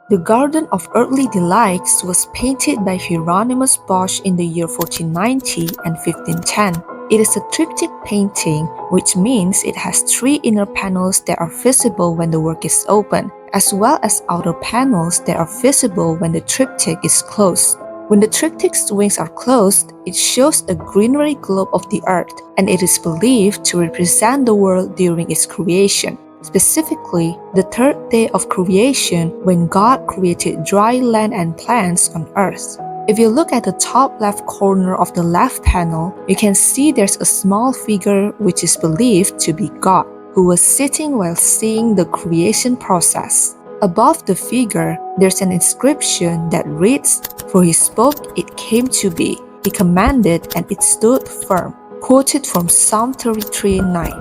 The Garden of Earthly Delights was painted by Hieronymus Bosch in the year 1490 and 1510. It is a triptych painting, which means it has three inner panels that are visible when the work is open, as well as outer panels that are visible when the triptych is closed. When the triptych's wings are closed, it shows a greenery globe of the earth, and it is believed to represent the world during its creation. Specifically, the third day of creation when God created dry land and plants on earth. If you look at the top left corner of the left panel, you can see there's a small figure which is believed to be God, who was sitting while seeing the creation process. Above the figure, there's an inscription that reads, "For he spoke, it came to be. He commanded, and it stood firm." Quoted from Psalm 33:9.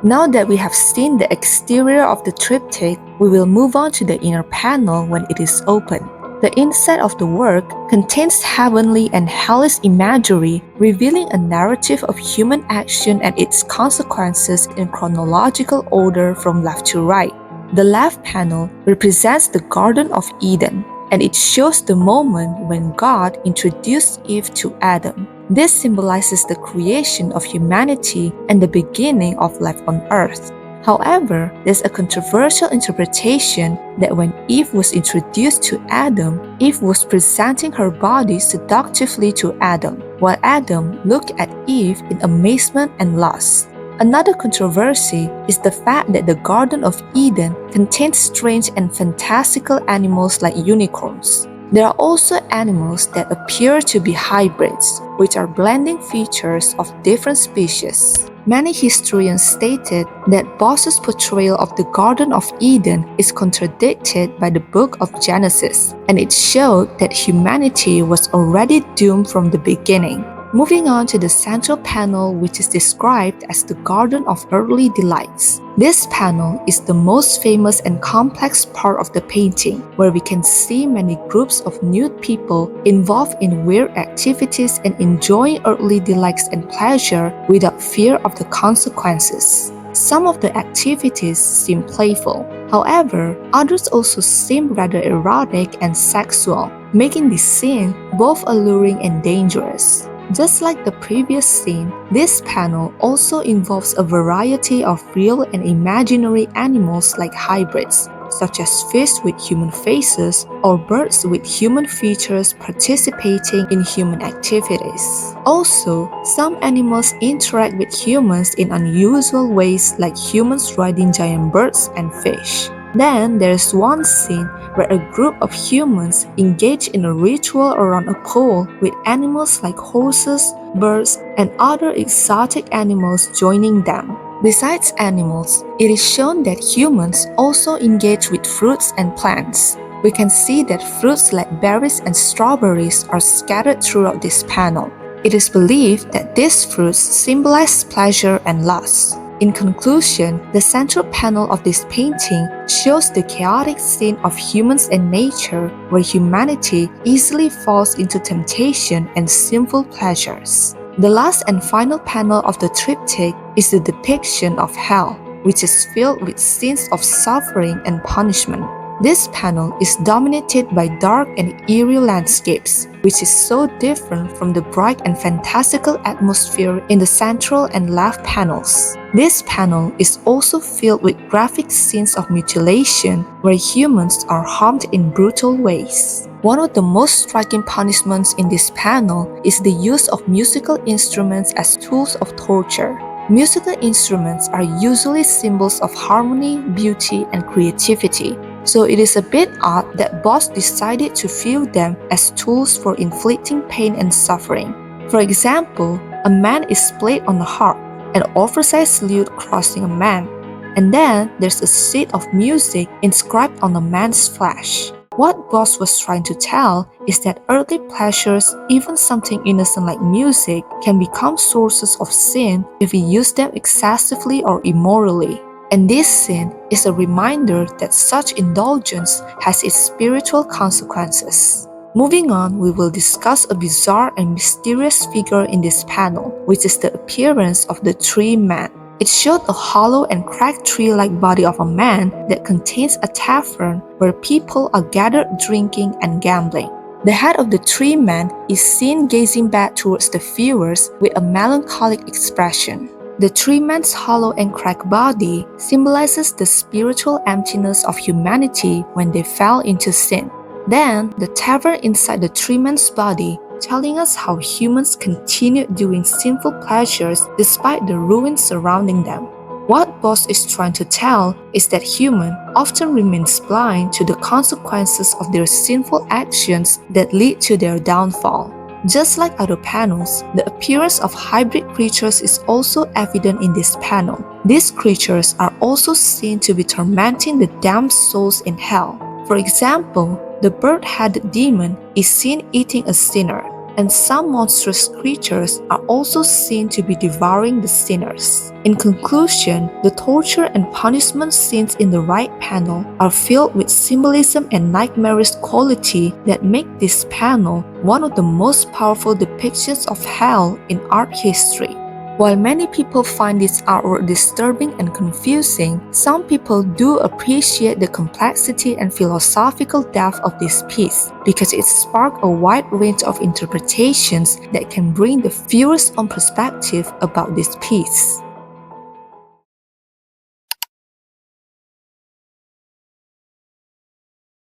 Now that we have seen the exterior of the triptych, we will move on to the inner panel when it is open. The inside of the work contains heavenly and hellish imagery, revealing a narrative of human action and its consequences in chronological order from left to right. The left panel represents the Garden of Eden, and it shows the moment when God introduced Eve to Adam. This symbolizes the creation of humanity and the beginning of life on earth. However, there's a controversial interpretation that when Eve was introduced to Adam, Eve was presenting her body seductively to Adam, while Adam looked at Eve in amazement and lust. Another controversy is the fact that the Garden of Eden contains strange and fantastical animals like unicorns. There are also animals that appear to be hybrids, which are blending features of different species. Many historians stated that Bosch's portrayal of the Garden of Eden is contradicted by the book of Genesis, and it showed that humanity was already doomed from the beginning. Moving on to the central panel, which is described as the Garden of Earthly Delights. This panel is the most famous and complex part of the painting, where we can see many groups of nude people involved in weird activities and enjoying earthly delights and pleasure without fear of the consequences. Some of the activities seem playful. However, others also seem rather erotic and sexual, making the scene both alluring and dangerous. Just like the previous scene, this panel also involves a variety of real and imaginary animals like hybrids, such as fish with human faces or birds with human features participating in human activities. Also, some animals interact with humans in unusual ways like humans riding giant birds and fish. Then there's one scene where a group of humans engage in a ritual around a pool with animals like horses, birds, and other exotic animals joining them. Besides animals, it is shown that humans also engage with fruits and plants. We can see that fruits like berries and strawberries are scattered throughout this panel. It is believed that these fruits symbolize pleasure and lust. In conclusion, the central panel of this painting shows the chaotic scene of humans and nature where humanity easily falls into temptation and sinful pleasures. The last and final panel of the triptych is the depiction of hell, which is filled with scenes of suffering and punishment. This panel is dominated by dark and eerie landscapes, which is so different from the bright and fantastical atmosphere in the central and left panels. This panel is also filled with graphic scenes of mutilation where humans are harmed in brutal ways. One of the most striking punishments in this panel is the use of musical instruments as tools of torture. Musical instruments are usually symbols of harmony, beauty, and creativity. So it is a bit odd that Bosch decided to view them as tools for inflicting pain and suffering. For example, a man is played on a harp, an oversized lute crossing a man, and then there's a sheet of music inscribed on a man's flesh. What Bosch was trying to tell is that earthly pleasures, even something innocent like music, can become sources of sin if we use them excessively or immorally. And this sin is a reminder that such indulgence has its spiritual consequences. Moving on, we will discuss a bizarre and mysterious figure in this panel, which is the appearance of the tree man. It showed a hollow and cracked tree-like body of a man that contains a tavern where people are gathered drinking and gambling. The head of the tree man is seen gazing back towards the viewers with a melancholic expression. The tree man's hollow and cracked body symbolizes the spiritual emptiness of humanity when they fell into sin. Then, the tavern inside the tree man's body telling us how humans continued doing sinful pleasures despite the ruin surrounding them. What Bosch is trying to tell is that human often remains blind to the consequences of their sinful actions that lead to their downfall. Just like other panels, the appearance of hybrid creatures is also evident in this panel. These creatures are also seen to be tormenting the damned souls in hell. For example, the bird-headed demon is seen eating a sinner, and some monstrous creatures are also seen to be devouring the sinners. In conclusion, the torture and punishment scenes in the right panel are filled with symbolism and nightmarish quality that make this panel one of the most powerful depictions of hell in art history. While many people find this artwork disturbing and confusing, some people do appreciate the complexity and philosophical depth of this piece because it sparked a wide range of interpretations that can bring the viewer's own perspective about this piece.